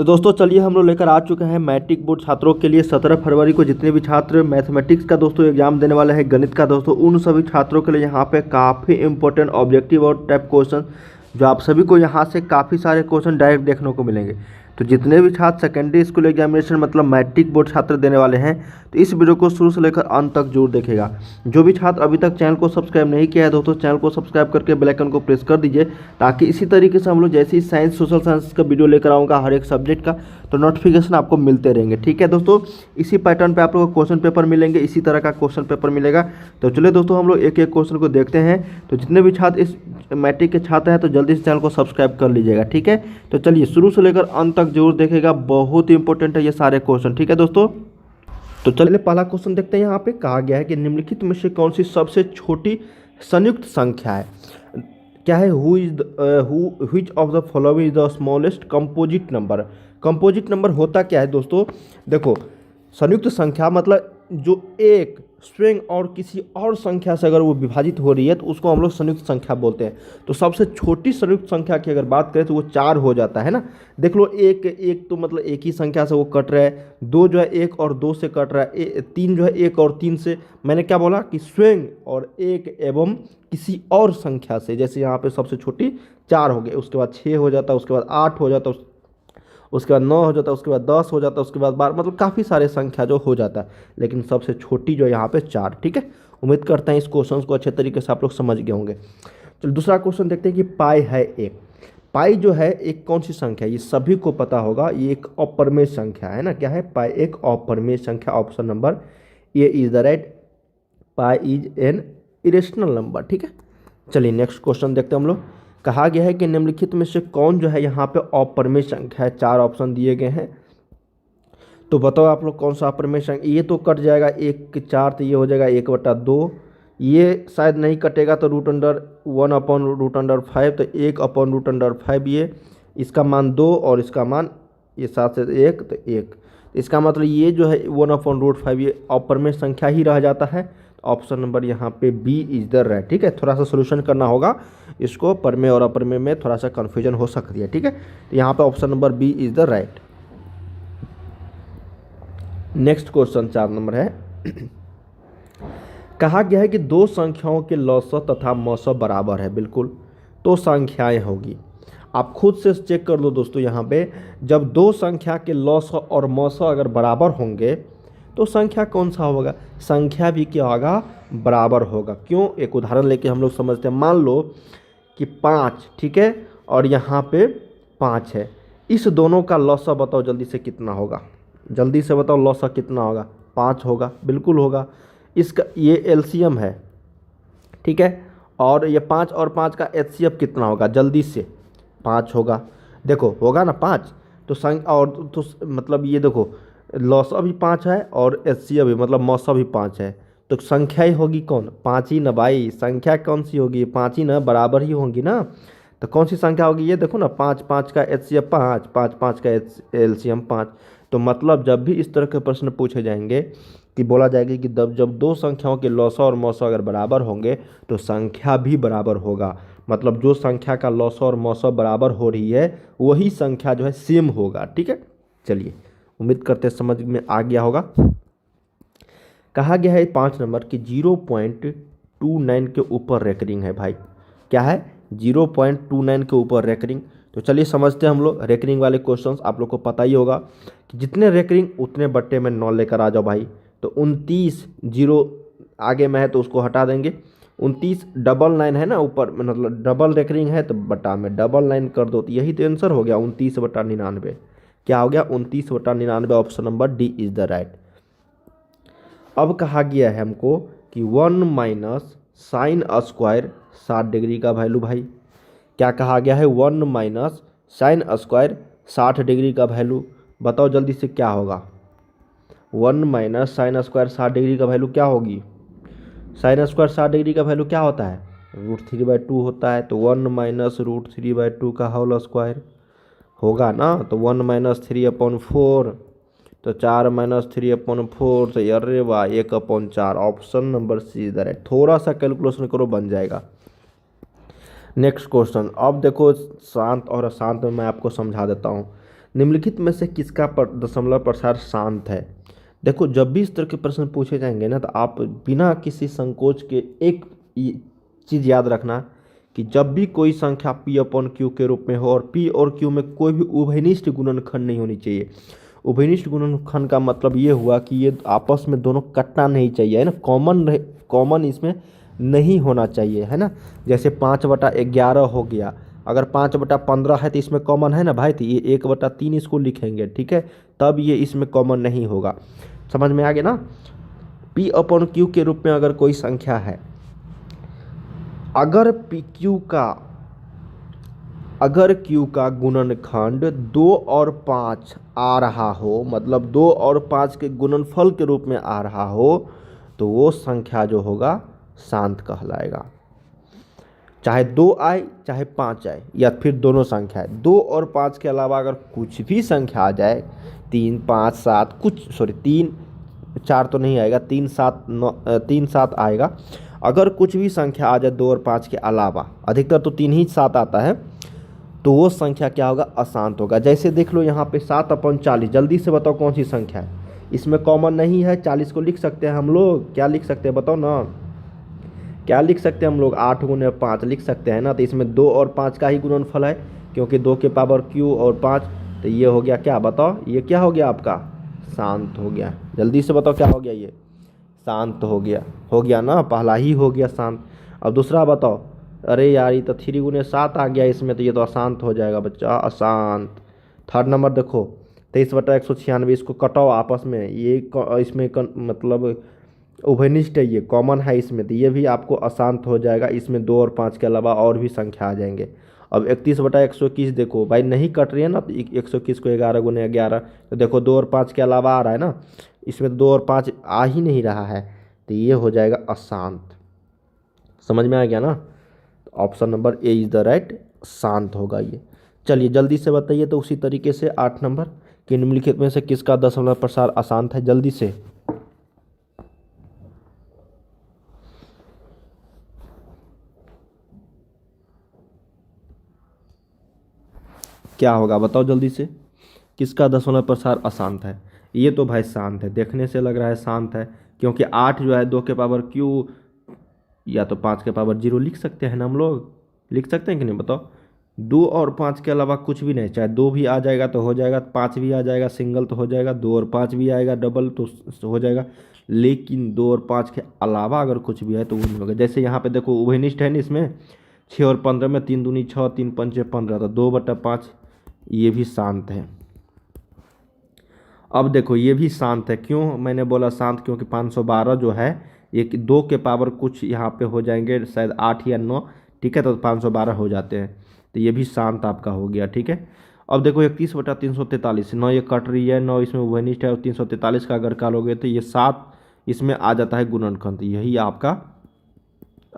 तो दोस्तों चलिए हम लोग लेकर आ चुके हैं मैट्रिक बोर्ड छात्रों के लिए 17 फरवरी को जितने भी छात्र मैथमेटिक्स का दोस्तों एग्जाम देने वाले हैं, गणित का दोस्तों, उन सभी छात्रों के लिए यहाँ पे काफ़ी इंपॉर्टेंट ऑब्जेक्टिव और टाइप क्वेश्चन जो आप सभी को यहाँ से काफ़ी सारे क्वेश्चन डायरेक्ट देखने को मिलेंगे। तो जितने भी छात्र सेकेंडरी स्कूल एग्जामिनेशन मतलब मैट्रिक बोर्ड छात्र देने वाले हैं तो इस वीडियो को शुरू से लेकर अंत तक जरूर देखेगा। जो भी छात्र अभी तक चैनल को सब्सक्राइब नहीं किया है दोस्तों, चैनल को सब्सक्राइब करके बेल आइकन को प्रेस कर दीजिए, ताकि इसी तरीके से हम लोग जैसे ही साइंस सोशल साइंस का वीडियो लेकर आऊँगा हर एक सब्जेक्ट का तो नोटिफिकेशन आपको मिलते रहेंगे। ठीक है दोस्तों, इसी पैटर्न पे आप लोग को क्वेश्चन पेपर मिलेंगे, इसी तरह का क्वेश्चन पेपर मिलेगा। तो चलिए दोस्तों हम लोग एक एक क्वेश्चन को देखते हैं। तो जितने भी छात्र इस मैट्रिक के छात्र हैं तो जल्दी से चैनल को सब्सक्राइब कर लीजिएगा। ठीक है, तो चलिए शुरू से लेकर अंत तक जरूर देखेगा, बहुत ही इंपॉर्टेंट है ये सारे क्वेश्चन। ठीक है दोस्तों, तो चलिए पहला क्वेश्चन देखते हैं। यहाँ पे कहा गया है कि निम्नलिखित में से कौन सी सबसे छोटी संयुक्त संख्या है। क्या है, which of the following is the smallest composite number. Composite number होता क्या है दोस्तों, देखो संयुक्त संख्या मतलब जो एक स्वयं और किसी और संख्या से अगर वो विभाजित हो रही है तो उसको हम लोग संयुक्त संख्या बोलते हैं। तो सबसे छोटी संयुक्त संख्या की अगर बात करें तो वो 4 हो जाता है ना। देख लो, एक तो मतलब एक ही संख्या से वो कट रहा है, 2 जो है 1 और 2 से कट रहा है, 3 जो है 1 और 3 से। मैंने क्या बोला कि स्वयं और एक एवं किसी और संख्या से, जैसे यहाँ पे सबसे छोटी 4 हो गए, उसके बाद 6 हो जाता है, उसके बाद 8 हो जाता है, उसके बाद 9 हो जाता है, उसके बाद 10 हो जाता है, उसके बाद 12, मतलब काफ़ी सारे संख्या जो हो जाता है, लेकिन सबसे छोटी जो यहाँ पे 4। ठीक है, उम्मीद करते हैं इस क्वेश्चन को अच्छे तरीके से आप लोग समझ गए होंगे। चलो दूसरा क्वेश्चन देखते हैं कि पाई है एक। पाई जो है एक कौन सी संख्या है, ये सभी को पता होगा, ये एक अपरिमेय संख्या है ना। क्या है, पाई एक अपरिमेय संख्या, option number A is the right. Pi is an irrational number. ठीक है, चलिए नेक्स्ट क्वेश्चन देखते हैं हम लोग। कहा गया है कि निम्नलिखित में से कौन जो है यहाँ पे अपरिमेय संख्या है। 4 ऑप्शन दिए गए हैं, तो बताओ आप लोग कौन सा अपरिमेय संख्या। ये तो कट जाएगा 1 के 4, तो ये हो जाएगा 1/2। ये शायद नहीं कटेगा तो √1/√5, तो 1/√5 ये, इसका मान 2 और इसका मान ये 7 से 1 तो 1। इसका मतलब ये जो है 1/√5 ये अपरिमेय संख्या ही रह जाता है। ऑप्शन नंबर यहाँ पे बी इज द राइट। ठीक है, थोड़ा सा सोल्यूशन करना होगा इसको, परमेय और अपरिमेय में थोड़ा सा कन्फ्यूजन हो सकती है। ठीक है, तो यहाँ पे option number B is the right. Next question 4 number है। कहा गया है कि दो संख्याओं के लॉस तथा मौस बराबर है। बिल्कुल, तो संख्याएं होगी, आप खुद से चेक कर लो दोस्तों। यहाँ पे जब दो संख्या के लॉस और मौस अगर बराबर होंगे तो संख्या कौन सा होगा, संख्या भी क्या होगा, बराबर होगा। क्यों, एक उदाहरण लेके हम लोग समझते हैं। मान लो कि 5, ठीक है, और यहाँ पे 5 है, इस दोनों का लॉसा बताओ जल्दी से कितना होगा, जल्दी से बताओ लॉसा कितना होगा। 5 होगा, बिल्कुल होगा। इसका ये एलसीएम है, ठीक है, और ये 5 और 5 का एचसीएफ कितना होगा, जल्दी से 5 होगा। देखो होगा ना 5, तो और तो मतलब ये देखो लॉसा भी 5 है और एचसीएफ भी, मतलब मौसा भी 5 है, तो संख्या ही होगी कौन, 5 ही ना भाई। संख्या कौन सी होगी, 5 ही ना, बराबर ही होंगी ना। तो कौन सी संख्या होगी, ये देखो ना, 5 5 का एचसीएफ 5, 5 5 का एलसीएम 5। तो मतलब जब भी इस तरह के प्रश्न पूछे जाएंगे कि बोला जाएगा कि जब दो संख्याओं के लॉसा और मौसा अगर बराबर होंगे तो संख्या भी बराबर होगा। मतलब जो संख्या का लॉसा और मौसा बराबर हो रही है वही संख्या जो है सेम होगा। ठीक है, चलिए उम्मीद करते हैं समझ में आ गया होगा। कहा गया है 5 नंबर कि 0.29 के ऊपर रेकरिंग है भाई। क्या है, 0.29 के ऊपर रेकरिंग। तो चलिए समझते हैं हम लोग रेकरिंग वाले क्वेश्चंस। आप लोग को पता ही होगा कि जितने रेकरिंग उतने बट्टे में 9 लेकर आ जाओ भाई। तो 29 जीरो आगे में है तो उसको हटा देंगे। 29 डबल 9 है ना ऊपर, मतलब डबल रेकरिंग है तो बटा में डबल 9 कर दो, तो यही तो आंसर हो गया 29/99। क्या हो गया, 29/99। Option number D is the right. अब कहा गया है हमको कि 1 माइनस साइन स्क्वायर 60 डिग्री का वैल्यू भाई। क्या कहा गया है, 1 माइनस साइन स्क्वायर 60 डिग्री का वैल्यू। बताओ जल्दी से क्या होगा, 1 माइनस साइन स्क्वायर 60 डिग्री का वैल्यू क्या होगी। साइन स्क्वायर 60 डिग्री का वैल्यू क्या होता है, √3/2 होता है। तो 1 माइनस √3/2 का होल स्क्वायर होगा ना। तो 1 माइनस 3/4, तो 4 माइनस 3/4, तो अरे वाह 1/4। ऑप्शन नंबर सी इधर है। थोड़ा सा कैलकुलेशन करो बन जाएगा। नेक्स्ट क्वेश्चन, अब देखो शांत और अशांत में मैं आपको समझा देता हूँ। निम्नलिखित में से किसका दशमलव प्रसार शांत है। देखो जब भी इस तरह के प्रश्न पूछे जाएंगे ना, तो आप बिना किसी संकोच के एक चीज़ याद रखना कि जब भी कोई संख्या p अपॉन क्यू के रूप में हो और p और q में कोई भी उभयनिष्ठ गुणनखंड नहीं होनी चाहिए। उभयनिष्ठ गुणनखंड का मतलब ये हुआ कि ये आपस में दोनों कटना नहीं चाहिए, है ना, कॉमन इसमें नहीं होना चाहिए, है ना। जैसे 5/11 हो गया, अगर 5/15 है तो इसमें कॉमन है ना भाई, तो ये 1/3 इसको लिखेंगे, ठीक है, तब ये इसमें कॉमन नहीं होगा। समझ में आ गया ना। p अपॉन क्यू के रूप में अगर कोई संख्या है, अगर क्यू का गुणनखंड 2 और 5 आ रहा हो, मतलब 2 और 5 के गुणनफल के रूप में आ रहा हो, तो वो संख्या जो होगा शांत कहलाएगा। चाहे 2 आए चाहे 5 आए, या फिर दोनों संख्या है, 2 और 5 के अलावा अगर कुछ भी संख्या आ जाए, 3, 5, 7, 3, 4 तो नहीं आएगा, 3, 7, 9, 3, 7 आएगा। अगर कुछ भी संख्या आ जाए 2 और 5 के अलावा, अधिकतर तो 3 ही 7 आता है, तो वो संख्या क्या होगा, अशांत होगा। जैसे देख लो यहाँ पे 7/40, जल्दी से बताओ कौन सी संख्या है, इसमें कॉमन नहीं है। 40 को लिख सकते हैं हम लोग, क्या लिख सकते हैं बताओ ना, क्या लिख सकते हैं हम लोग, 8 × 5 लिख सकते हैं ना। तो इसमें 2 और 5 का ही गुणनफल है, क्योंकि 2 के पावर q और 5, तो ये हो गया क्या, बताओ ये क्या हो गया आपका, शांत हो गया। जल्दी से बताओ क्या हो गया, ये शांत हो गया ना, पहला ही हो गया शांत। अब दूसरा बताओ, अरे यार ये तो 3 × 7 आ गया इसमें, तो ये तो अशांत हो जाएगा बच्चा, अशांत। थर्ड नंबर देखो 23/196, इसको कटाओ आपस में, ये इसमें मतलब उभयनिष्ठ है, ये कॉमन है इसमें, तो ये भी आपको अशांत हो जाएगा। इसमें 2 और 5 के अलावा और भी संख्या आ जाएंगे। अब 31/121 देखो भाई, नहीं कट रही है ना, तो 121 को 11 × 11, तो देखो 2 और 5 के अलावा आ रहा है ना, इसमें 2 और 5 आ ही नहीं रहा है, तो ये हो जाएगा अशांत। समझ में आ गया ना। Option number A is the right, शांत होगा ये। चलिए जल्दी से बताइए तो उसी तरीके से 8 नंबर कि निम्नलिखित में से किसका दशमलव प्रसार अशांत है, जल्दी से। क्या होगा बताओ जल्दी से, किसका दशमलव प्रसार अशांत है। ये तो भाई शांत है, देखने से लग रहा है शांत है, क्योंकि 8 जो है 2 के पावर क्यू या तो 5 के पावर 0 लिख सकते हैं ना हम लोग, लिख सकते हैं कि नहीं बताओ। 2 और 5 के अलावा कुछ भी नहीं, चाहे 2 भी आ जाएगा तो हो जाएगा, 5 भी आ जाएगा सिंगल तो हो जाएगा, 2 और 5 भी आएगा डबल तो हो जाएगा, लेकिन 2 और 5 के अलावा अगर कुछ भी है तो वो नहीं होगा। जैसे यहाँ पे देखो उभयनिष्ठ है ना, इसमें 6 और 15 में 3 दूनी 6, 3 पंचे 15, तो 2/5 ये भी शांत है। अब देखो ये भी शांत है, क्यों मैंने बोला शांत, क्योंकि 512 जो है एक 2 के पावर कुछ यहाँ पे हो जाएंगे शायद 8 या 9, ठीक है, तो 512 हो जाते हैं, तो ये भी शांत आपका हो गया, ठीक है। अब देखो 31/343, 9 ये कट रही है, 9 इसमें उभयनिष्ठ है, और 343 का अगर कालोगे तो ये 7 इसमें आ जाता है गुणनखंड, यही आपका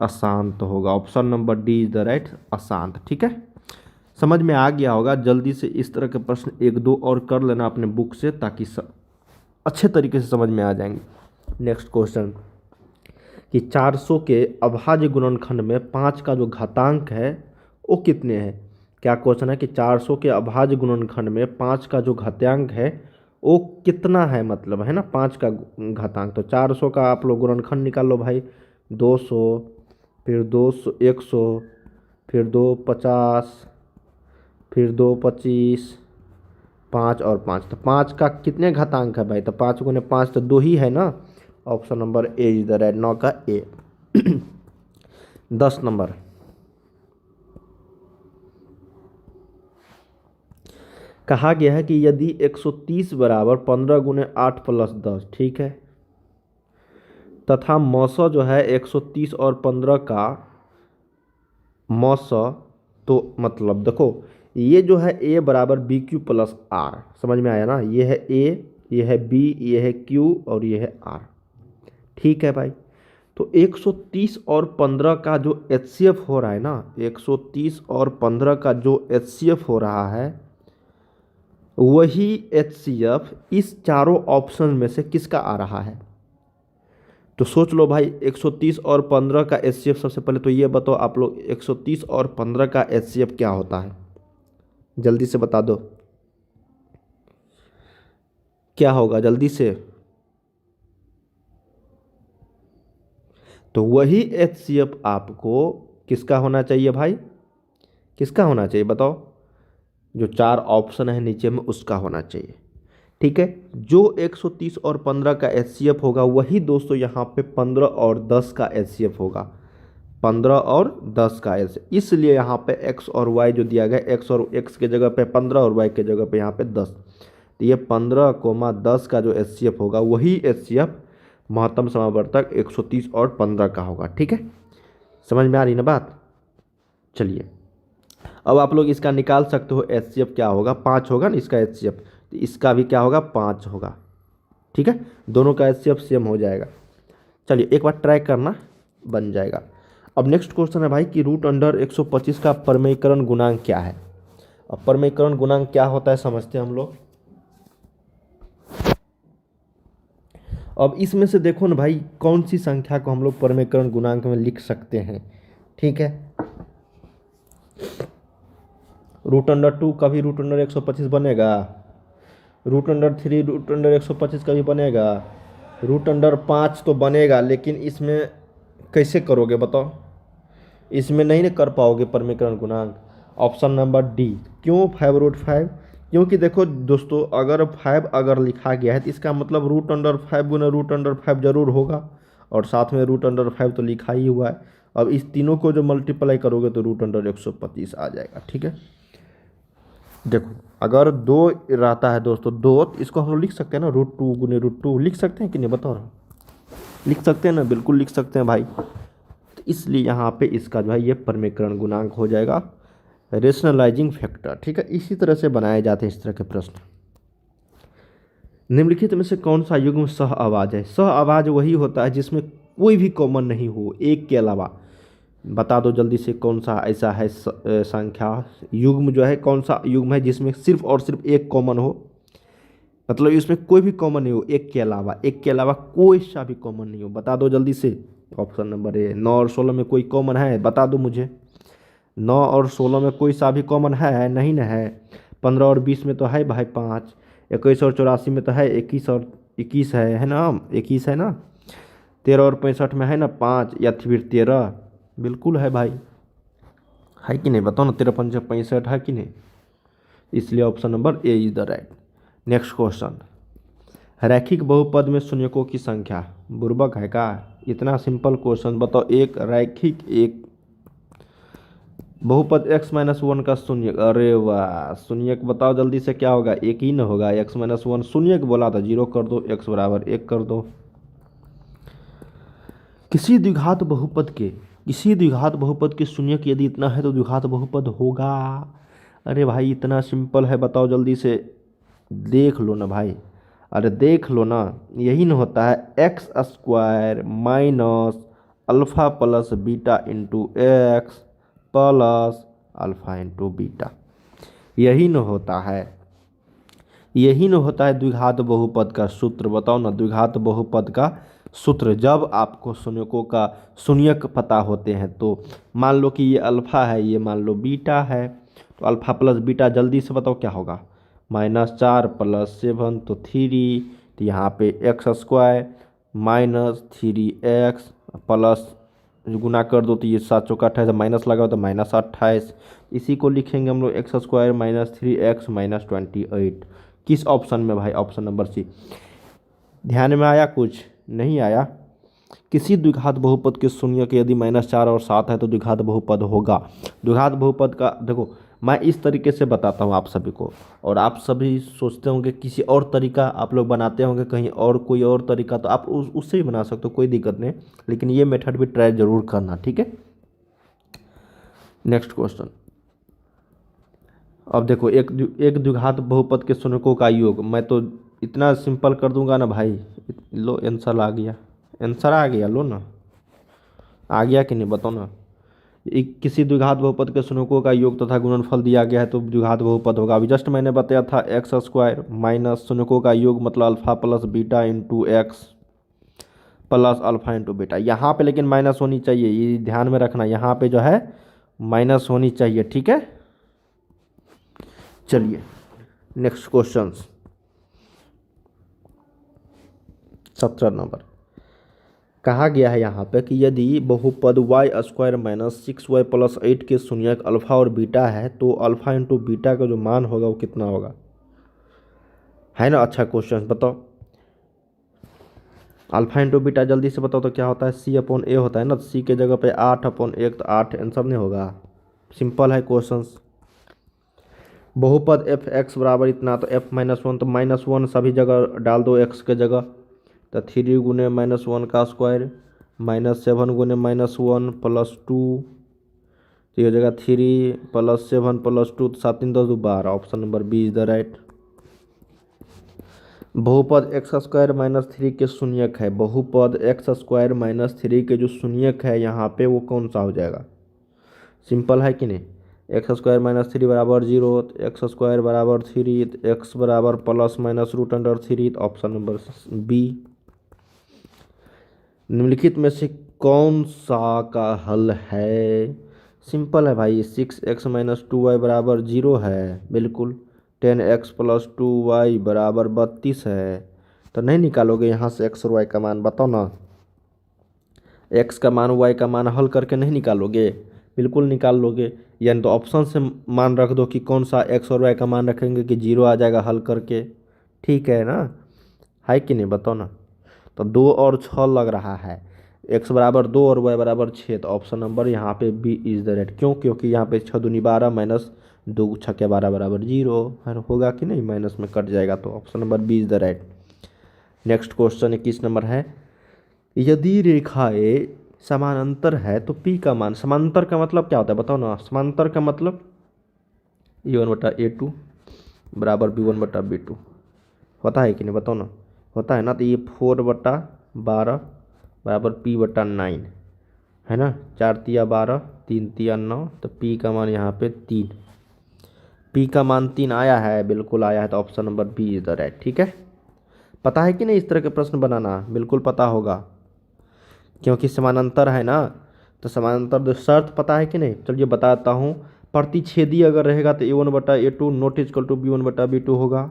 अशांत होगा। Option number D is the right, अशांत, ठीक है। समझ में आ गया होगा। जल्दी से इस तरह के प्रश्न 1-2 और कर लेना अपने बुक से, ताकि अच्छे तरीके से समझ में आ जाएंगे। नेक्स्ट क्वेश्चन कि 400 के अभाज्य गुणनखंड में 5 का जो घातांक है वो कितने हैं। क्या क्वेश्चन है कि 400 के अभाज्य गुणनखंड में 5 का जो घातांक है वो कितना है, मतलब है ना 5 का घातांक। तो 400 का आप लोग गुणनखंड निकाल लो भाई, 200, फिर 200, 100, फिर 250, फिर 225, 5 और 5, तो 5 का कितने घातांक है भाई, तो 5 × 5 तो 2 ही है ना। Option number A is the right, 9 का ए। 10 नंबर कहा गया है कि यदि 130 बराबर 15 × 8 + 10, ठीक है, तथा मौसा जो है 130 और 15 का मौसा, तो मतलब देखो ये जो है a बराबर BQ + R, समझ में आया ना, ये है a, ये है b, ये है q और ये है r, ठीक है भाई। तो 130 और 15 का जो HCF हो रहा है ना, 130 और 15 का जो HCF हो रहा है, वही HCF इस चारों ऑप्शन में से किसका आ रहा है। तो सोच लो भाई, 130 और 15 का HCF, सबसे पहले तो ये बताओ आप लोग 130 और 15 का HCF क्या होता है, जल्दी से बता दो। क्या होगा जल्दी से? तो वही HCF आपको किसका होना चाहिए भाई? किसका होना चाहिए बताओ? जो 4 ऑप्शन है नीचे में उसका होना चाहिए। ठीक है, जो 130 और 15 का HCF होगा वही दोस्तों यहाँ पे 15 और 10 का HCF होगा। 15 और 10 का HCF, इसलिए यहाँ पे x और y जो दिया गया, x और x के जगह पे 15 और y के जगह पे यहाँ पे 10, तो ये 15, 10 का जो HCF होगा वही HCF महत्तम समावर्तक 130 और 15 का होगा। ठीक है, समझ में आ रही ना बात? चलिए, अब आप लोग इसका निकाल सकते हो HCF क्या होगा, 5 होगा ना इसका HCF, तो इसका भी क्या होगा, 5 होगा। ठीक है, दोनों का HCF सेम हो जाएगा। चलिए एक बार ट्राई करना, बन जाएगा। अब नेक्स्ट क्वेश्चन है भाई कि रूट अंडर 125 का परमेयीकरण गुणांक क्या है। अब परमेयीकरण गुणांक क्या होता है समझते हैं हम लोग। अब इसमें से देखो ना भाई, कौन सी संख्या को हम लोग परमेयीकरण गुणांक में लिख सकते हैं। ठीक है, रूट अंडर 2 का भी रूट अंडर 125 बनेगा, रूट अंडर 3 रूट अंडर 125 का भी बनेगा, रूट अंडर 5 तो बनेगा, लेकिन इसमें कैसे करोगे बताओ? इसमें नहीं ना कर पाओगे परमेयीकरण गुणांक। Option number D. क्यों 5√5? क्योंकि देखो दोस्तों, अगर 5 अगर लिखा गया है तो इसका मतलब रूट अंडर 5 गुना रूट अंडर 5 जरूर होगा, और साथ में रूट अंडर 5 तो लिखा ही हुआ है। अब इस तीनों को जो मल्टीप्लाई करोगे तो रूट अंडर 125 आ जाएगा। ठीक है, देखो अगर 2 रहता है दोस्तों, 2, तो इसको हम लोग लिख सकते हैं ना, √2 गुने √2 लिख सकते हैं कि नहीं बताओ? लिख सकते हैं ना, बिल्कुल लिख सकते हैं भाई। तो इसलिए यहाँ पे इसका जो है ये परमेयीकरण गुणांक हो जाएगा, रेशनलाइजिंग फैक्टर। ठीक है, इसी तरह से बनाए जाते हैं इस तरह के प्रश्न। निम्नलिखित में से कौन सा युग्म सह आवाज है? सह आवाज वही होता है जिसमें कोई भी कॉमन नहीं हो एक के अलावा। बता दो जल्दी से, कौन सा ऐसा है संख्या युग्म जो है, कौन सा युग्म है जिसमें सिर्फ और सिर्फ एक कॉमन हो, मतलब इसमें कोई भी कॉमन नहीं हो एक के अलावा, एक के अलावा कोई सा भी कॉमन नहीं हो। बता दो जल्दी से। Option number A. 9 और 16 में कोई कॉमन है? बता दो मुझे। 9 और 16 में कोई सा भी कॉमन है? नहीं ना है। 15 और 20 में तो है भाई 5। 21 और 84 में तो है 21 और 21 है ना, 21 है ना। 13 और 65 में है ना 5, या फिर 13? बिल्कुल है भाई, है कि नहीं बताओ ना, 13 पंजे 65 है कि नहीं? इसलिए option number A is the right. Next question, रैखिक बहुपद में शून्यकों की संख्या। बुर्बक है का? इतना सिंपल क्वेश्चन बताओ। एक रैखिक एक बहुपद x-1 का शून्य, अरे वाह, शून्यक बताओ जल्दी से क्या होगा? एक ही न होगा। x-1 शून्यक बोला था, 0 कर दो, x बराबर 1 कर दो। किसी द्विघात बहुपद के शून्यक यदि इतना है तो द्विघात बहुपद होगा। अरे भाई इतना सिंपल है, बताओ जल्दी से, देख लो ना भाई, अरे देख लो ना, यही न होता है x² minus alpha plus beta into x plus alpha into beta, यही न होता है, यही न होता है द्विघात बहुपद का सूत्र। बताओ ना, द्विघात बहुपद का सूत्र, जब आपको शून्यकों का शून्यक पता होते हैं तो मान लो कि ये अल्फ़ा है, ये मान लो बीटा है, तो अल्फ़ा प्लस बीटा जल्दी से बताओ क्या होगा? -4 + 7 तो 3, तो यहाँ पे x² माइनस 3x प्लस गुना कर दो तो ये 7 चौका 28, माइनस लगा तो -28। इसी को लिखेंगे हम लोग x² माइनस 3x माइनस 28। किस ऑप्शन में भाई? Option number C. ध्यान में आया? कुछ नहीं आया? किसी द्विघात बहुपद के शून्यक यदि -4 और 7 है तो द्विघात बहुपद होगा। द्विघात बहुपद का देखो मैं इस तरीके से बताता हूँ आप सभी को, और आप सभी सोचते होंगे किसी और तरीका आप लोग बनाते होंगे कहीं और, कोई और तरीका, तो आप उससे भी बना सकते हो, कोई दिक्कत नहीं, लेकिन ये मेथड भी ट्राई जरूर करना। ठीक है, नेक्स्ट क्वेश्चन। अब देखो एक द्विघात बहुपद के शून्यकों का योग, मैं तो इतना सिंपल कर दूंगा ना भाई। लो आंसर आ गया, आंसर आ गया, लो ना, आ गया कि नहीं बताओ ना। किसी द्विघात बहुपद के शून्यकों का योग तथा गुणनफल दिया गया है तो द्विघात बहुपद होगा। अभी जस्ट मैंने बताया था x² माइनस शून्यकों का योग मतलब alpha plus beta into x plus alpha into beta. यहाँ पे लेकिन माइनस होनी चाहिए, ये ध्यान में रखना, यहाँ पे जो है माइनस होनी चाहिए। ठीक है, चलिए नेक्स्ट क्वेश्चन। 17 नंबर कहा गया है यहाँ पे कि यदि बहुपद Y square minus 6y plus 8 के शून्यक अल्फा और बीटा है तो अल्फा इंटू बीटा का जो मान होगा वो कितना होगा, है ना। अच्छा क्वेश्चन बताओ, अल्फा इंटू बीटा जल्दी से बताओ तो क्या होता है, सी अपॉन ए होता है ना। सी के जगह पे 8/1 तो 8 आंसर नहीं होगा, सिंपल है क्वेश्चन। बहुपद एफ एक्स बराबर इतना तो एफ -1 तो -1 सभी जगह डाल दो एक्स के जगह, तो 3 गुने -1 का स्क्वायर -7 गुने -1 +2 तो ये हो जाएगा 3 + 7 + 2 तो 7 3 10 12। Option number B is the right. बहुपद एक्स स्क्वायर -3 के शून्यक है, बहुपद एक्स स्क्वायर -3 के जो शून्यक है यहाँ पे वो कौन सा हो जाएगा, सिंपल है कि नहीं। एक्स स्क्वायर -3 बराबर 0, तो एक्स स्क्वायर बराबर 3, तो एक्स बराबर ±√3, तो ऑप्शन नंबर बी। निम्नलिखित में से कौन सा का हल है, सिंपल है भाई। 6x - 2y बराबर 0 है, बिल्कुल। 10x + 2y बराबर 32 है, तो नहीं निकालोगे यहाँ से x और y का मान, बताओ ना। x का मान y का मान हल करके नहीं निकालोगे, बिल्कुल निकाल लोगे। यानी तो ऑप्शन से मान रख दो कि कौन सा x और y का मान रखेंगे कि 0 आ जाएगा हल करके, ठीक है ना, है कि नहीं, बताओ ना। तो 2 और 6 लग रहा है, x बराबर 2 और y बराबर 6, तो ऑप्शन नंबर यहाँ पे बी इज द राइट। क्यों, क्योंकि यहाँ पे 6 दूनी 12 माइनस 2 6 12 बराबर 0 होगा कि नहीं, माइनस में कट जाएगा, तो option number B is the right. Next question 21 number है, यदि रेखाएं समानांतर है तो p का मान, समांतर का मतलब क्या होता है बताओ ना। समांतर का मतलब a1/a2 बराबर b1/b2 होता है कि नहीं, बताओ ना। होता है ना, तो ये 4/12 बराबर p/9 है ना। 4 तिया 12 3 तिया 9, तो p का मान यहाँ पे 3, p का मान 3 आया है, बिल्कुल आया है, तो option number B is the right. ठीक है, पता है कि नहीं इस तरह के प्रश्न बनाना, बिल्कुल पता होगा क्योंकि समानांतर है ना। तो समानांतर शर्त पता है कि नहीं, चलिए बताता हूँ। प्रतिच्छेदी अगर रहेगा तो a1/a2 not equal to b1/b2 होगा।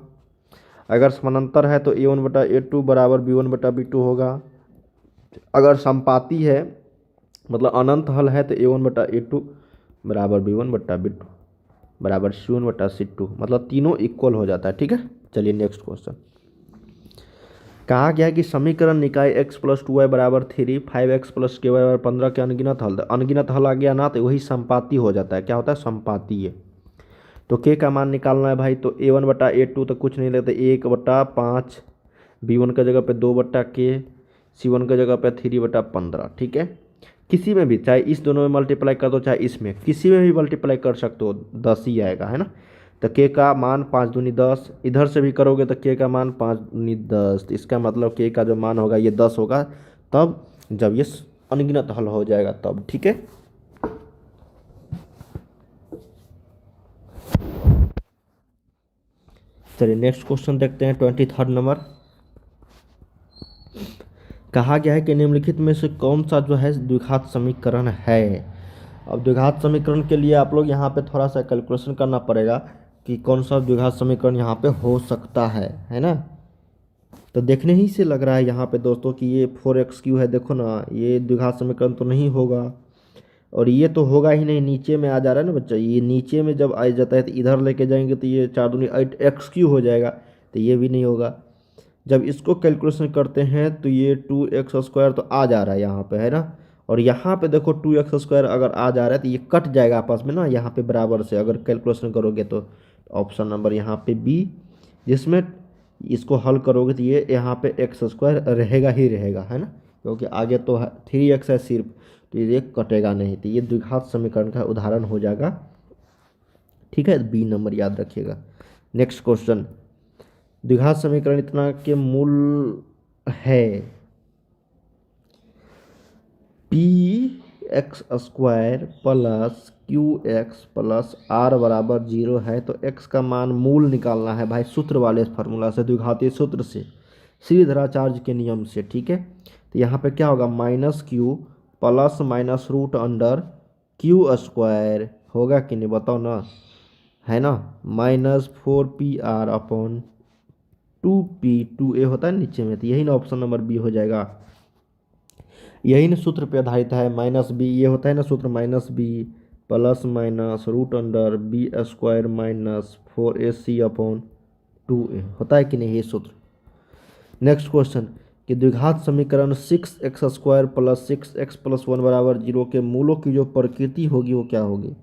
अगर समानांतर है तो a1/a2 बराबर b1/b2 होगा। अगर संपाती है मतलब अनंत हल है तो a1/a2 बराबर b1/b2 बराबर c1/c2, मतलब तीनों इक्वल हो जाता है। ठीक है, चलिए नेक्स्ट क्वेश्चन। कहा गया है कि समीकरण निकाय x + 2y बराबर 3 5x + ky बराबर 15 के अनगिनत हल आ गया ना, तो वही संपाती हो जाता है। क्या होता है, संपातीय। तो k का मान निकालना है भाई, तो a1/a2 तो कुछ नहीं लेते 1/5, b1 का जगह पे 2/k, c1 का जगह पे 3/15। ठीक है, किसी में भी चाहे इस दोनों में मल्टीप्लाई कर दो चाहे इसमें, किसी में भी मल्टीप्लाई कर सकते हो, 10 ही आएगा, है ना। तो k का मान 5 दूनी 10, इधर से भी करोगे तो k का मान 5 दूनी 10, तो इसका मतलब k का जो मान होगा ये 10 होगा, तब जब ये अनगिनत हल हो जाएगा तब। ठीक है, चलिए नेक्स्ट क्वेश्चन देखते हैं 23 नंबर। कहा गया है कि निम्नलिखित में से कौन सा जो है द्विघात समीकरण है। अब द्विघात समीकरण के लिए आप लोग यहाँ पे थोड़ा सा कैलकुलेशन करना पड़ेगा कि कौन सा द्विघात समीकरण यहाँ पे हो सकता है ना। तो देखने ही से लग रहा है यहाँ पे दोस्तों कि ये 4x³ है, देखो ना, ये द्विघात समीकरण तो नहीं होगा, और ये तो होगा ही नहीं, नीचे में आ जा रहा है ना बच्चा, ये नीचे में जब आ जाता है तो इधर लेके जाएंगे तो ये 4 दूनी 8x³ हो जाएगा, तो ये भी नहीं होगा। जब इसको कैलकुलेशन करते हैं तो ये 2x² तो आ जा रहा है यहाँ पे, है ना। और यहाँ पे देखो 2x² अगर आ जा रहा है तो ये कट जाएगा आपस में ना, यहाँ पे बराबर से अगर कैलकुलेशन करोगे तो ऑप्शन नंबर यहाँ पे बी, जिसमें इसको हल करोगे तो ये यहाँ पे x² रहेगा ही रहेगा, है ना, क्योंकि आगे तो 3x है सिर्फ, तो ये कटेगा नहीं, तो ये द्विघात समीकरण का उदाहरण हो जाएगा। ठीक है, बी नंबर याद रखिएगा। नेक्स्ट क्वेश्चन, द्विघात समीकरण इतना के मूल है px² plus qx plus r बराबर 0 है, तो x का मान मूल निकालना है भाई, सूत्र वाले फार्मूला से, द्विघातीय सूत्र से, श्रीधराचार्य के नियम से। ठीक है, तो यहाँ पे क्या होगा, -q प्लस -√q² होगा कि नहीं, बताओ ना, है ना, -4pr अपॉन 2p 2a होता है नीचे में, तो यही ना ऑप्शन नंबर बी हो जाएगा। यही ना सूत्र पे आधारित है, माइनस बी, ये होता है ना सूत्र, minus B plus minus root under B square minus 4ac/2a होता है कि नहीं ये सूत्र। नेक्स्ट क्वेश्चन कि द्विघात समीकरण 6x² प्लस 6x प्लस 1 बराबर 0 के मूलों की जो प्रकृति होगी वो क्या होगी।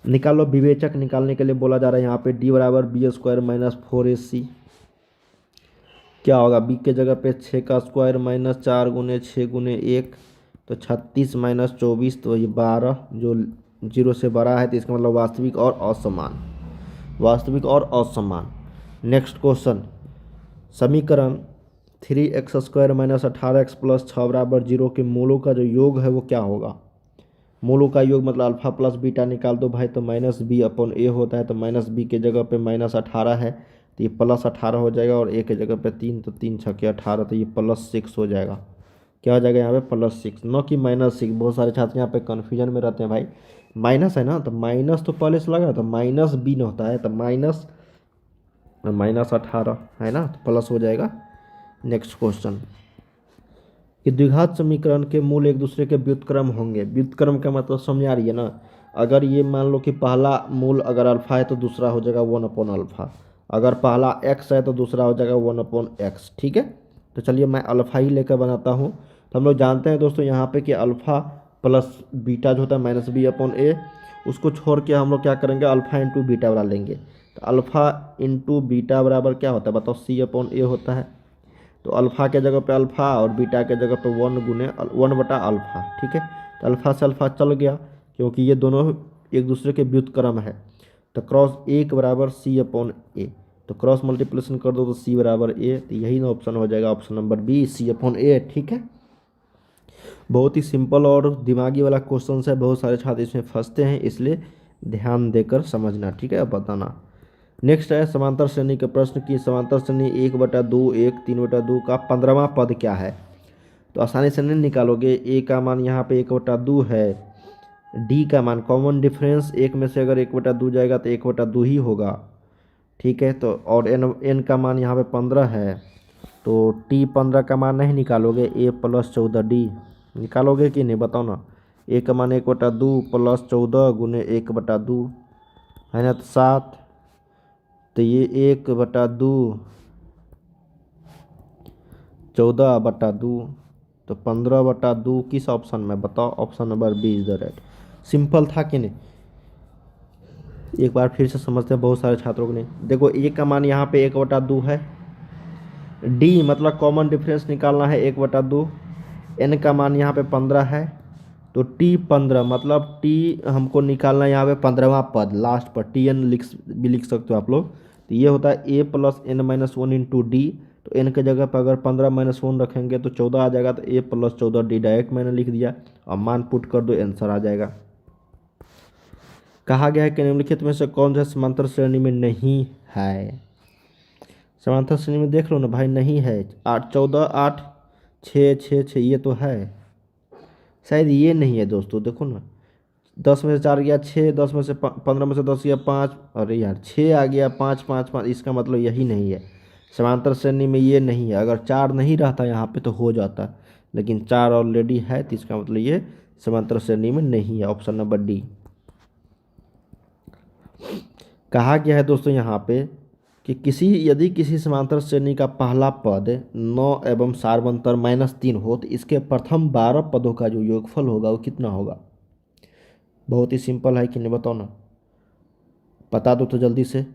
निकालो, विवेचक निकालने के लिए बोला जा रहा है यहाँ पे d बराबर b² माइनस 4ac, क्या होगा b के जगह पे 6 का स्क्वायर माइनस 4 × 6 × 1 तो 36 माइनस 24 तो ये 12, जो 0 से बड़ा है तो इसका मतलब वास्तविक और असमान, वास्तविक और असमान। नेक्स्ट क्वेश्चन समीकरण 3x² माइनस 18x प्लस 6 बराबर 0 के मूलों का जो योग है वो क्या होगा। मूलों का योग मतलब अल्फा प्लस बीटा निकाल दो भाई, तो माइनस b/a होता है, तो माइनस b के जगह पे माइनस 18 है तो ये प्लस 18 हो जाएगा, और a के जगह पे 3 तो 3 छक्के 18 तो ये प्लस 6 हो जाएगा। क्या हो जाएगा यहाँ पे +6, न कि -6। बहुत सारे छात्र यहाँ पे कन्फ्यूजन में रहते हैं, भाई माइनस है ना तो माइनस तो पहले से लगा तो माइनस b न होता है, तो -18 है ना तो प्लस हो जाएगा। नेक्स्ट क्वेश्चन कि द्विघात समीकरण के मूल एक दूसरे के व्युत्क्रम होंगे। व्युत्क्रम का मतलब समझ आ रही है ना, अगर ये मान लो कि पहला मूल अगर अल्फा है तो दूसरा हो जाएगा 1/अल्फा, अगर पहला x है तो दूसरा हो जाएगा 1/x, ठीक है। तो चलिए मैं अल्फा ही लेकर बनाता हूँ। तो हम लोग जानते हैं दोस्तों यहाँ पे कि अल्फा प्लस बीटा जो होता है -b/a, उसको छोड़ के हम लोग क्या करेंगे, अल्फा इंटू बीटा बना लेंगे। तो अल्फा इंटू बीटा बराबर क्या होता है बताओ, c/a होता है। तो अल्फ़ा के जगह पे अल्फ़ा और बीटा के जगह पे 1/अल्फ़ा, ठीक है। तो अल्फ़ा से अल्फ़ा चल गया क्योंकि ये दोनों एक दूसरे के व्युत्क्रम है। तो क्रॉस 1 बराबर c/a, तो क्रॉस मल्टीप्लिकेशन कर दो तो c बराबर a, तो यही ना ऑप्शन हो जाएगा, ऑप्शन नंबर बी c/a, ठीक है। बहुत ही सिंपल और दिमागी वाला क्वेश्चन है, बहुत सारे छात्र इसमें फंसते हैं, इसलिए ध्यान देकर समझना, ठीक है, बताना। नेक्स्ट है समांतर श्रेणी के प्रश्न की समांतर श्रेणी 1/2 1 3/2 का 15वां पद क्या है। तो आसानी से नहीं निकालोगे, ए का मान यहाँ पे 1/2 है, डी का मान कॉमन डिफरेंस एक में से अगर 1/2 जाएगा तो 1/2 ही होगा, ठीक है। तो और एन का मान यहाँ पे 15 है, तो टी 15 का मान नहीं निकालोगे, a + 14 डी निकालोगे कि नहीं बताओ ना। ए का मान 1/2 + 14 × 1/2 है ना, तो 7, तो ये 1/2 14/2 तो 15/2 किस ऑप्शन में बताओ, option number B is the right. Simple था कि नहीं, एक बार फिर से समझते हैं, बहुत सारे छात्रों को नहीं। देखो ए का मान यहाँ पे 1/2 है, डी मतलब कॉमन डिफरेंस निकालना है 1/2, एन का मान यहाँ पे 15 है, तो टी 15 मतलब टी हमको निकालना है यहाँ पे 15वां पद लास्ट पर, टी एन भी लिख सकते हो आप लोग। तो ये होता है a + n - 1 × d, तो n के जगह पर अगर 15 - 1 रखेंगे तो 14 आ जाएगा, तो a + 14 d डायरेक्ट मैंने लिख दिया और मान पुट कर दो, आंसर आ जाएगा। कहा गया है कि निम्नलिखित में से कौन सा समांतर श्रेणी में नहीं है। समांतर श्रेणी में देख लो ना भाई, नहीं है। 8 14 8 6 6 6 ये तो है, शायद ये नहीं है दोस्तों, देखो ना 10 में से 4 गया 6, 10 में से 15 में से 10 गया 5, अरे यार 6 आ गया 5 5 5, इसका मतलब यही नहीं है, समांतर श्रेणी में ये नहीं है। अगर 4 नहीं रहता यहाँ पे तो हो जाता, लेकिन 4 ऑलरेडी है, तो इसका मतलब ये समांतर श्रेणी में नहीं है, ऑप्शन नंबर डी। कहा गया है दोस्तों यहाँ पे कि यदि किसी समांतर श्रेणी का पहला पद 9 एवं सार्वंतर -3 हो तो इसके प्रथम 12 पदों का जो योगफल होगा वो कितना होगा। बहुत ही सिंपल है कि नहीं बताओ ना, बता दो तो जल्दी से।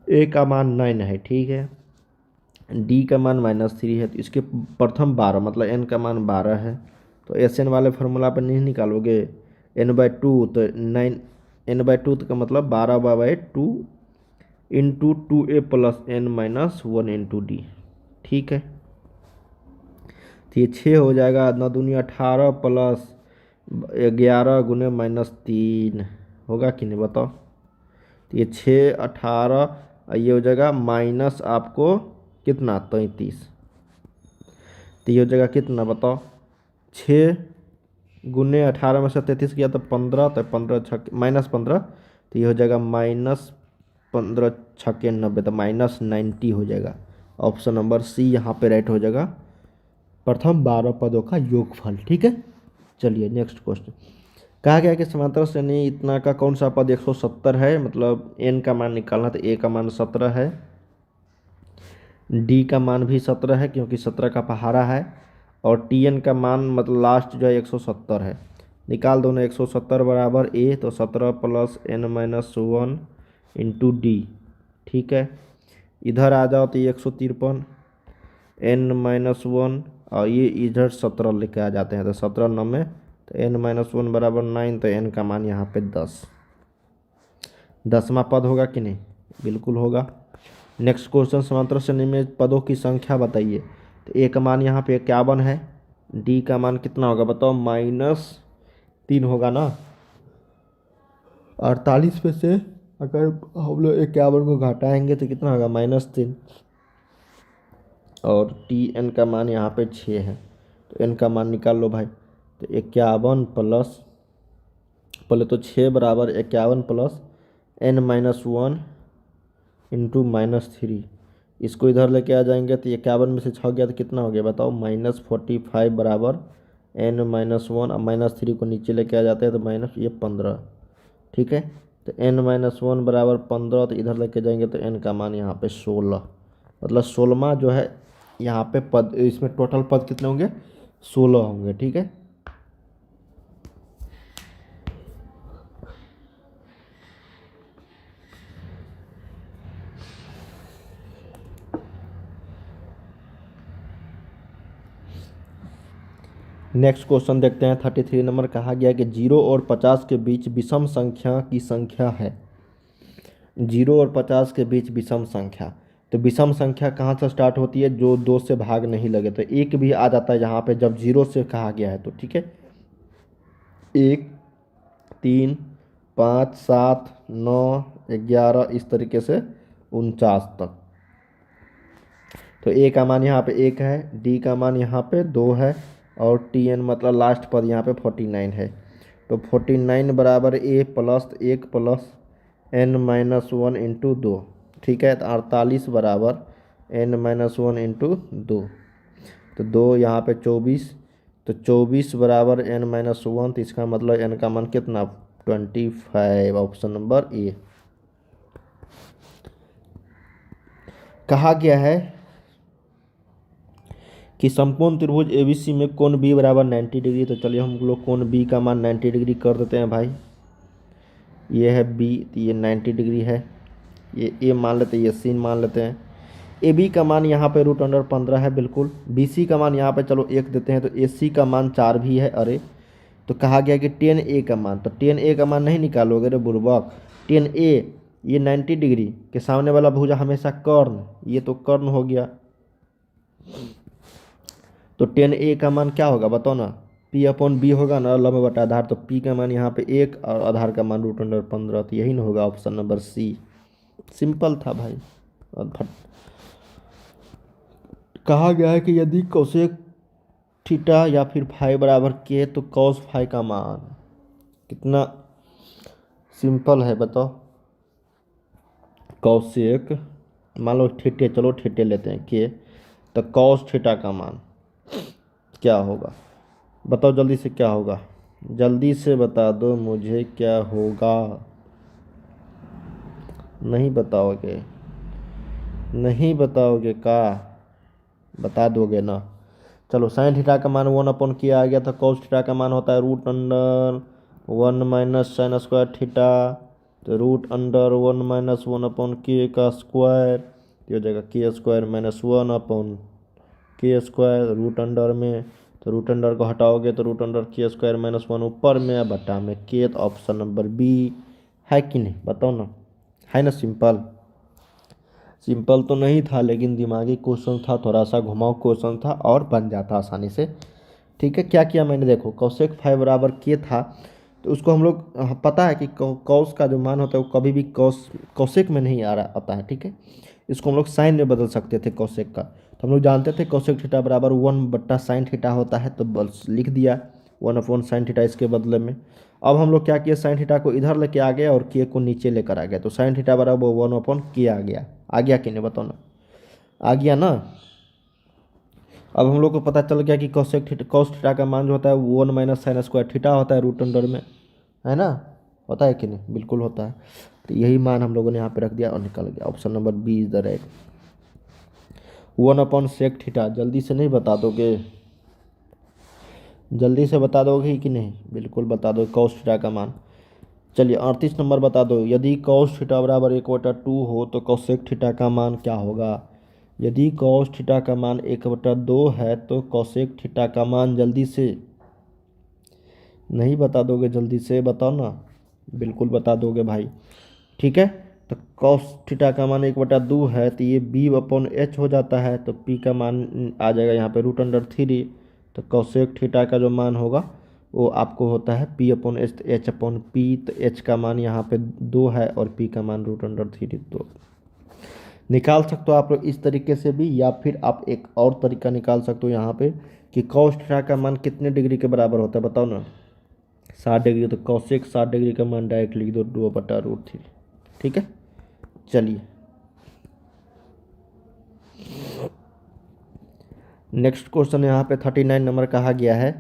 ए का मान 9 है, ठीक है, डी का मान -3 है, तो इसके प्रथम 12 मतलब एन का मान 12 है, तो एस एन वाले फार्मूला पर नहीं निकालोगे, n/2 तो 9 n/2 का मतलब 12/2 × 2a + n - 1 × d, ठीक है। तो ये 6 हो जाएगा, 9 दूनी 18 + 11 × -3 होगा कि नहीं बताओ। तो ये 6 18 ये हो जाएगा माइनस आपको कितना 33, तो ये हो जाएगा कितना बताओ, 6 × 18 में से 33 किया तो 15, तो 15 6 -15, तो ये हो जाएगा 15 छक्के 90 तो -90 हो जाएगा। ऑप्शन नंबर सी यहाँ पे राइट हो जाएगा, प्रथम 12 पदों का योगफल। ठीक है, चलिए नेक्स्ट क्वेश्चन। कहा गया कि समांतर श्रेणी इतना का कौन सा पद 170 है, मतलब n का मान निकालना, तो a का मान 17 है, d का मान भी 17 है क्योंकि 17 का पहाड़ा है, और tn का मान मतलब लास्ट जो है 170 है। निकाल दो ना, 170 बराबर a, तो 17 प्लस n-1 इंटू डी। ठीक है, इधर आ जाओ तो ये 153, n-1 और ये इधर 17 लेके आ जाते हैं, तो 17 9 में, तो n-1 बराबर 9, तो n का मान यहाँ पे 10। 10वां पद होगा कि नहीं, बिल्कुल होगा। नेक्स्ट क्वेश्चन, समांतर श्रेणी में पदों की संख्या बताइए। तो a का मान यहाँ पे 51 है, d का मान कितना होगा बताओ, -3 होगा ना। 48 में से अगर हम लोग 51 को घटाएंगे तो कितना होगा, -3, और tn का मान यहाँ पे 6 है, तो n का मान निकाल लो भाई। तो 51 प्लस, पहले तो 6 बराबर 51 प्लस n-1 इंटू -3, इसको इधर लेके आ जाएंगे तो 51 में से 6 गया तो कितना हो गया बताओ, -45 बराबर n-1, अब -3 को नीचे लेके आ जाते हैं तो माइनस ये 15। ठीक है, तो n-1 बराबर 15, तो इधर लेके जाएंगे तो n का मान यहाँ पे 16, मतलब 16वां जो है यहाँ पे पद, इसमें टोटल पद कितने होंगे, 16 होंगे। ठीक है, नेक्स्ट क्वेश्चन देखते हैं 33 नंबर। कहा गया कि 0 और 50 के बीच विषम संख्या की संख्या है। 0 और 50 के बीच विषम संख्या, तो विषम संख्या कहाँ से स्टार्ट होती है, जो 2 से भाग नहीं लगे, तो 1 भी आ जाता है यहाँ पे जब 0 से कहा गया है तो। ठीक है, 1 3 5 7 9 11 इस तरीके से 49 तक। तो a का मान यहाँ पे 1 है, d का मान यहाँ पे 2 है, और tn मतलब लास्ट पद यहाँ पे 49 है। तो 49 बराबर a plus 1 plus n-1 into 2। ठीक है, तो 48 बराबर n-1 इंटू 2, तो 2 यहाँ पे 24, तो 24 बराबर n-1, तो इसका मतलब n का मान कितना, 25, ऑप्शन नंबर ए। कहा गया है कि समकोण त्रिभुज एबीसी में कोण बी बराबर 90 डिग्री। तो चलिए हम लोग कोण बी का मान 90 डिग्री कर देते हैं भाई। ये है बी, तो ये 90 डिग्री है, ये ए मान लेते हैं, ये सी मान लेते हैं। ए बी का मान यहाँ पे √15 है बिल्कुल। बी सी का मान यहाँ पे चलो 1 देते हैं, तो ए सी का मान 4 भी है। अरे तो कहा गया कि 10 A का मान, तो 10 A का मान नहीं निकालोगे रे बुर्बक। 10 A ये 90 डिग्री के सामने वाला भुजा हमेशा कर्ण, ये तो कर्ण हो गया। तो 10 A का मान क्या होगा बताओ ना, P/B होगा ना, लंब बटा आधार, तो P का मान यहाँ पे 1 और आधार का मान √15, तो यही ना होगा ऑप्शन नंबर सी। सिंपल था भाई। और कहा गया है कि यदि कोसेक थीटा या फिर फाई बराबर के, तो कॉस फाई का मान कितना, सिंपल है बताओ। कॉसेक मान लो थीटे, चलो थीटे लेते हैं के, तो कॉस थीटा का मान क्या होगा बताओ जल्दी से, क्या होगा जल्दी से बता दो मुझे, क्या होगा। नहीं बताओगे, नहीं बताओगे का, बता दोगे ना। चलो साइन थीटा का मान 1/k आ गया था, कॉस थीटा का मान होता है √1 माइनस साइन स्क्वायर थीटा, तो √1 माइनस 1/k का स्क्वायर, ये हो जाएगा k² minus 1/k square root under में, तो रूट अंडर को हटाओगे तो √k² माइनस 1 ऊपर में, बटा में k, तो ऑप्शन नंबर बी है कि नहीं बताओ ना, है ना। सिंपल, सिंपल तो नहीं था लेकिन दिमागी क्वेश्चन था, थोड़ा सा घुमाऊ क्वेश्चन था और बन जाता आसानी से। ठीक है, क्या किया मैंने, देखो कॉसेक फाई बराबर के था, तो उसको हम लोग पता है कि कॉस का जो मान होता है वो कभी भी कॉसेक में नहीं आ रहा आता है। ठीक है, इसको हम लोग साइन में बदल सकते थे कॉसेक का, तो हम लोग जानते थे कॉसेक थीटा बराबर 1/sin थीटा होता है, तो बस लिख दिया 1/sin थीटा इसके बदले में। अब हम लोग क्या किए, साइन थीटा को इधर लेके आ गए और के को नीचे लेकर आ गए, तो साइन थीटा बराबर 1/k आ गया कि नहीं बताओ ना, आ गया ना। अब हम लोग को पता चल गया कि कॉस थीटा का मान जो होता है 1 - sin² थीटा होता है रूट अंडर में, है ना, होता है कि नहीं, बिल्कुल होता है। तो यही मान हम लोगों ने यहाँ पे रख दिया और निकल गया, option number B is the right. 1/sec theta, जल्दी से नहीं बता दोगे, जल्दी से बता दोगे कि नहीं, बिल्कुल बता दो कॉस थीटा का मान। चलिए 38 नंबर बता दो, यदि कॉस थीटा बराबर 1/2 हो तो कॉसेक थीटा का मान क्या होगा। यदि कॉस थीटा का मान 1/2 है तो कॉसेक थीटा का मान, जल्दी से नहीं बता दोगे, जल्दी से बताओ ना, बिल्कुल बता दोगे भाई, ठीक है। तो कॉस थीटा का मान 1/2 है तो ये b/h हो जाता है, तो p का मान आ जाएगा यहाँ पे √3। तो कॉसेक थीटा का जो मान होगा वो आपको होता है p/h, तो h/p, तो h का मान यहाँ पे 2 है और p का मान √3। तो निकाल सकते हो आप लोग इस तरीके से भी, या फिर आप एक और तरीका निकाल सकते हो यहाँ पे कि कॉस थीटा का मान कितने डिग्री के बराबर होता है बताओ ना, 60 डिग्री। तो कॉसेक 60 डिग्री का मान डायरेक्ट लिख दो 2/√3, ठीक है। चलिए नेक्स्ट क्वेश्चन यहाँ पे 39 नंबर कहा गया है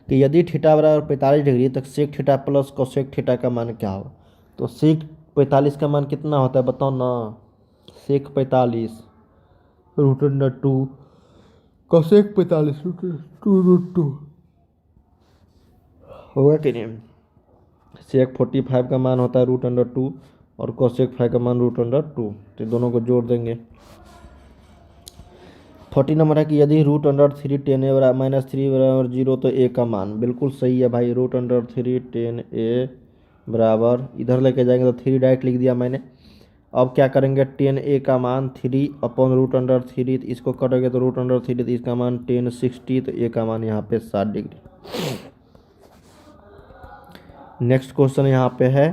कि यदि थीटा बराबर 45 डिग्री तक sec theta plus cosec theta का मान क्या हो। तो सेक 45 का मान कितना होता है बताओ ना, सेक 45 √2, कोसेक 45 √2 होगा कि नहीं। सेक 45 का मान होता है √2 और कोसेक 5 का मान √2, तो दोनों को जोड़ देंगे। 40 नंबर है कि यदि √3 10a -3 बराबर 0 तो a का मान, बिल्कुल सही है भाई, √3 10a बराबर, इधर लेके जाएंगे तो 3 डायरेक्ट लिख दिया मैंने। अब क्या करेंगे, 10a का मान 3/√3, इसको कटेंगे तो √3, तो इसका मान 1060, तो a का मान यहाँ पे 60 डिग्री। नेक्स्ट क्वेश्चन यहाँ पे है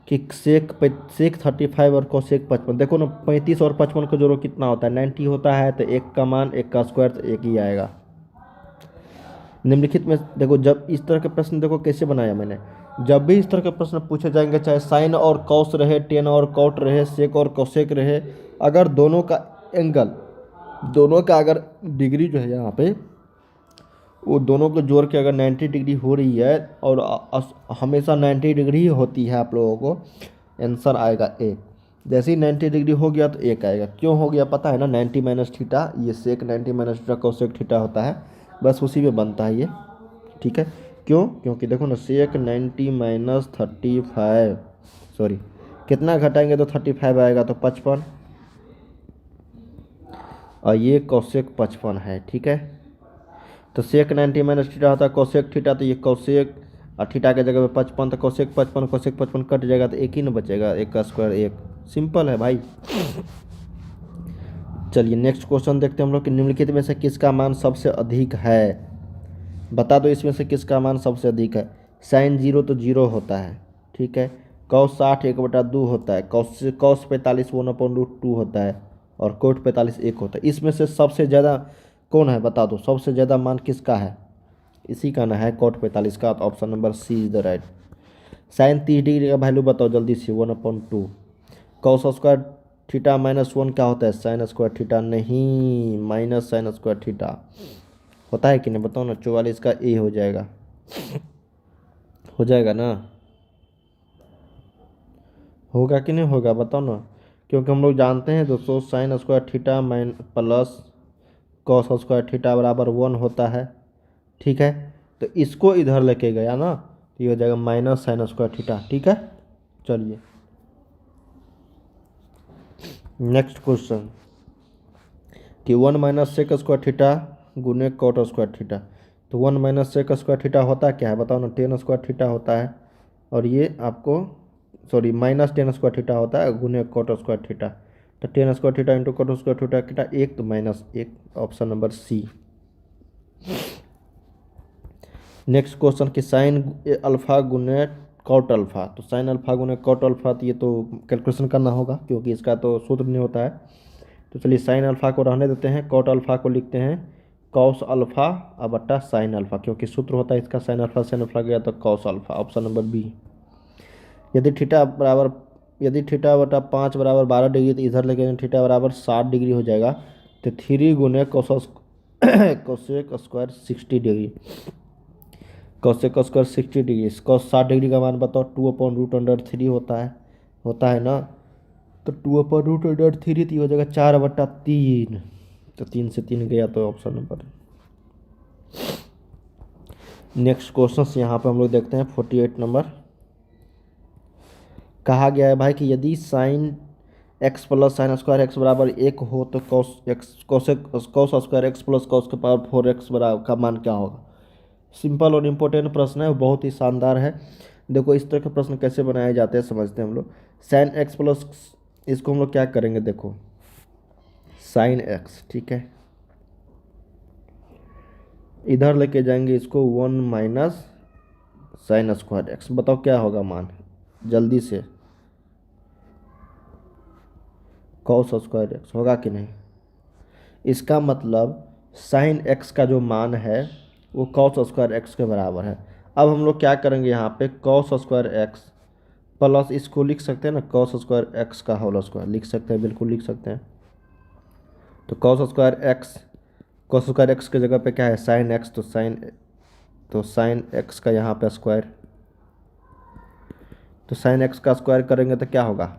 कि सेक 35 और कोसेक 55, देखो ना 35 और 55 को जोड़ो कितना होता है, 90 होता है, तो एक का मान, एक का स्क्वायर, तो एक ही आएगा। निम्नलिखित में देखो, जब इस तरह के प्रश्न देखो कैसे बनाया मैंने, जब भी इस तरह के प्रश्न पूछे जाएंगे, चाहे साइन और कॉस रहे, टेन और कॉट रहे, सेक और कोसेक रहे, अगर दोनों का एंगल, दोनों का अगर डिग्री जो है यहाँ पे, वो दोनों को जोड़ के अगर 90 डिग्री हो रही है, और हमेशा 90 डिग्री ही होती है, आप लोगों को आंसर आएगा एक। जैसे ही 90 डिग्री हो गया तो एक आएगा, क्यों हो गया पता है ना, 90 - थीटा, ये सेक 90 - थीटा कोसेक थीटा होता है, बस उसी में बनता है ये, ठीक है। क्यों, क्योंकि देखो ना, सेक 90 - 35, सॉरी कितना घटाएंगे तो 35 आएगा, तो 55, और ये कोसेक 55 है, ठीक है। तो सेक 90 - थीटा होता है कोसेक थीटा, तो ये कोसेक, और थीटा के जगह पे 55, तो कोसेक 55 कट जाएगा, तो एक ही ना बचेगा, एक का स्क्वायर एक, सिंपल है भाई। चलिए नेक्स्ट क्वेश्चन देखते हैं हम लोग कि निम्नलिखित में से किसका मान सबसे अधिक है, बता दो इसमें से किसका मान सबसे अधिक है। साइन 0 तो 0 होता है, ठीक है। कॉस 60 1/2 होता है, कॉस 45 1/√2 होता है, और कोट 45 1 होता है। इसमें से सबसे ज़्यादा कौन है बता दो, सबसे ज़्यादा मान किसका है, इसी का ना है कोट 45 का, तो option number C is the right. Sine 30 degree का वैल्यू बताओ जल्दी से, 1/2। कॉस स्क्वायर थीटा -1 क्या होता है, साइन स्क्वायर थीटा, नहीं माइनस साइन स्क्वायर थीटा होता है कि नहीं बताओ ना, 44 का ए हो जाएगा, हो जाएगा ना, होगा कि नहीं होगा बताओ ना, क्योंकि हम लोग जानते हैं दोस्तों sine square theta plus cos square theta बराबर 1 होता है, ठीक है। तो इसको इधर लेके गया ना, तो ये हो जाएगा माइनस साइन स्क्वायर थीटा, ठीक है। चलिए नेक्स्ट क्वेश्चन कि 1 - सेक स्क्वायर थीटा गुने कॉट स्क्वायर थीटा। तो 1 - सेक स्क्वायर थीटा होता क्या है बताओ ना, 10 स्क्वायर थीटा होता है, और ये आपको सॉरी -10 स्क्वायर थीटा होता है गुने कॉट स्क्वायर थीटा। तो 10 square theta into cot square theta एक, तो -1, option number C. Next question कि साइन अल्फा गुने कॉट अल्फा। तो साइन अल्फा गुने कॉट अल्फा, तो ये तो कैलकुलेशन करना होगा क्योंकि इसका तो सूत्र नहीं होता है। तो चलिए साइन अल्फा को रहने देते हैं, कॉट अल्फा को लिखते हैं कॉस अल्फा और बट्टा साइन अल्फा, क्योंकि सूत्र होता है इसका साइन अल्फा गया तो cos alpha, option number B. यदि थीटा बटा 5 बराबर 12 डिग्री तो इधर लेके थीटा बराबर 60 डिग्री हो जाएगा, तो 3 गुने cosec square 60 degree, cosec square 60 degree, cos 60 degree का मान बताओ। 2/√3 होता है ना, तो 2/√3 तो हो जाएगा 4/3, तो 3 से 3 गया तो ऑप्शन नंबर। नेक्स्ट क्वेश्चन यहाँ पे हम लोग देखते हैं 48 नंबर। कहा गया है भाई कि यदि sine x plus sign square x बराबर 1 हो तो cos square X plus cos के पावर 4x बराबर का मान क्या होगा। सिंपल और इम्पोर्टेंट प्रश्न है, बहुत ही शानदार है। देखो इस तरह के प्रश्न कैसे बनाए जाते हैं समझते हैं हम लोग। साइन एक्स प्लस, इसको हम लोग क्या करेंगे, देखो साइन एक्स, ठीक है, इधर लेके जाएंगे इसको 1 माइनस साइन स्क्वायर एक्स, बताओ क्या होगा मान, जल्दी से। कॉस स्क्वायर एक्स होगा कि नहीं। इसका मतलब साइन एक्स का जो मान है वो कॉस स्क्वायर एक्स के बराबर है। अब हम लोग क्या करेंगे यहाँ पे, कॉस स्क्वायर एक्स प्लस, इसको लिख सकते हैं ना, कॉस स्क्वायर एक्स का होल स्क्वायर लिख सकते हैं, बिल्कुल लिख सकते हैं। तो कॉस स्क्वायर एक्स की जगह पे क्या है, साइन एक्स, तो साइन एक्स का यहाँ पे स्क्वायर, तो साइन एक्स का स्क्वायर करेंगे तो क्या होगा,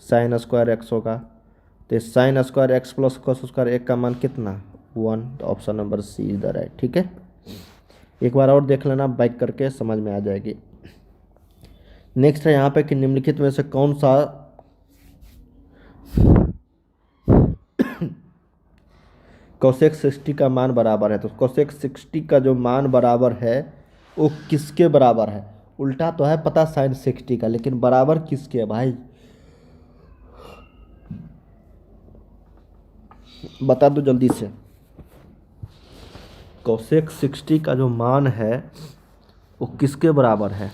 साइन स्क्वायर एक्स होगा। तो sine square X plus cos square एक का मान कितना, 1, तो option number C is the right, ठीक है। एक बार और देख लेना बाइक करके, समझ में आ जाएगी। नेक्स्ट है यहाँ पे कि निम्नलिखित में से कौन सा कोसेक 60 का मान बराबर है। तो कोसेक 60 का जो मान बराबर है वो किसके बराबर है, उल्टा तो है पता साइन 60 का, लेकिन बराबर किसके है भाई, बता दो जल्दी से। कोसेक 60 का जो मान है वो किसके बराबर है,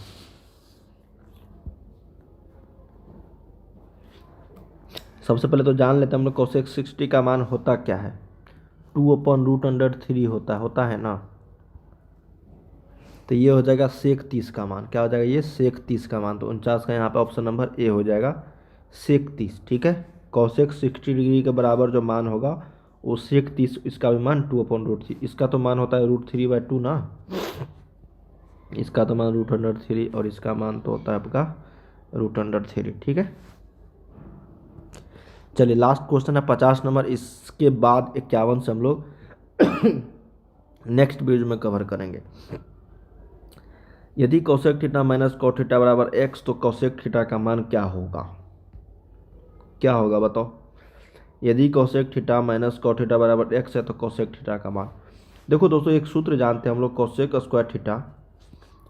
सबसे पहले तो जान लेते हैं हम लोग कोसेक 60 का मान होता क्या है, 2/√3 होता है ना। तो ये हो जाएगा सेक 30 का मान, क्या हो जाएगा ये, सेक 30 का मान। तो 49 का यहाँ पे ऑप्शन नंबर ए हो जाएगा, सेक 30, ठीक है। कोसेक 60 डिग्री के बराबर जो मान होगा वो सेक 30, इसका भी मान 2/√3, इसका तो मान होता है √3/2 ना, इसका तो मान √3 और इसका मान तो होता है आपका √3, ठीक है। चलिए लास्ट क्वेश्चन है 50 नंबर, इसके बाद 51 से हम लोग नेक्स्ट वीडियो में कवर करेंगे। यदि cosec theta minus cot theta बराबर x तो कोसेक थीटा का मान क्या होगा, क्या होगा बताओ। यदि cosec theta minus cot theta बराबर x है तो कोसेक थीटा का मान, देखो दोस्तों एक सूत्र जानते हैं हम लोग, cosec square theta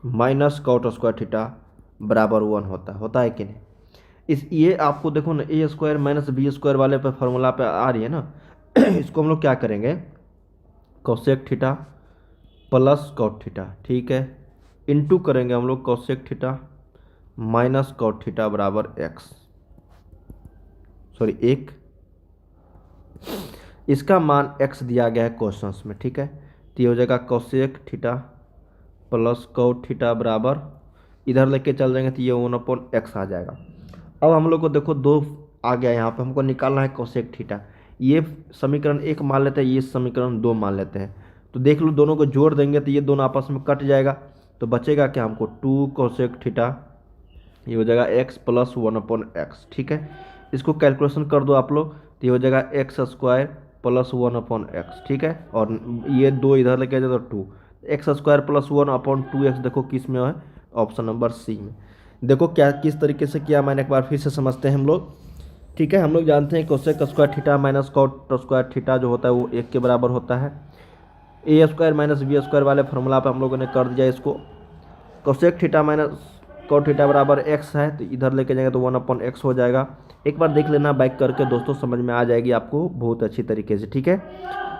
minus cot square theta बराबर 1 होता है कि नहीं। ये आपको देखो ना, ए स्क्वायर माइनस बी स्क्वायर वाले पे फॉर्मूला पे आ रही है ना इसको हम लोग क्या करेंगे, cosec theta plus cot theta, ठीक है, इनटू करेंगे हम लोग cosec theta minus cot theta बराबर x, सॉरी 1, इसका मान x दिया गया है क्वेश्चंस में, ठीक है। तो ये हो जाएगा cosec theta plus cot theta बराबर, इधर लेके चल जाएंगे तो ये 1/x आ जाएगा। अब हम लोग को देखो 2 आ गया, यहाँ पे हमको निकालना है कोसेक थीटा, ये समीकरण 1 मान लेते हैं, ये समीकरण 2 मान लेते हैं। तो देख लो दोनों को जोड़ देंगे तो ये दोनों आपस में कट जाएगा, तो बचेगा क्या हमको 2 कोसेक थीटा, ये हो जाएगा x प्लस 1/x, ठीक है। इसको कैलकुलेशन कर दो आप लोग, तो ये हो जाएगा x स्क्वायर प्लस 1/x, ठीक है, और ये 2 इधर लेके जाए तो 2, x स्क्वायर प्लस 1/2x देखो किस में है, ऑप्शन नंबर सी में। देखो क्या किस तरीके से किया मैंने, एक बार फिर से समझते हैं हम लोग, ठीक है। हम लोग जानते हैं cosec square theta minus cot square theta जो होता है वो 1 के बराबर होता है। A square minus B square वाले फार्मूला पे हम लोगों ने कर दिया इसको। Cosec theta minus cot theta बराबर x है, तो इधर लेके जाएंगे तो 1/x हो जाएगा। एक बार देख लेना बैक करके दोस्तों, समझ में आ जाएगी आपको बहुत अच्छी तरीके से, ठीक है।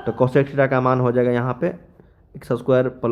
तो कोसेक थीटा का मान हो जाएगा यहाँ पे x स्क्वायर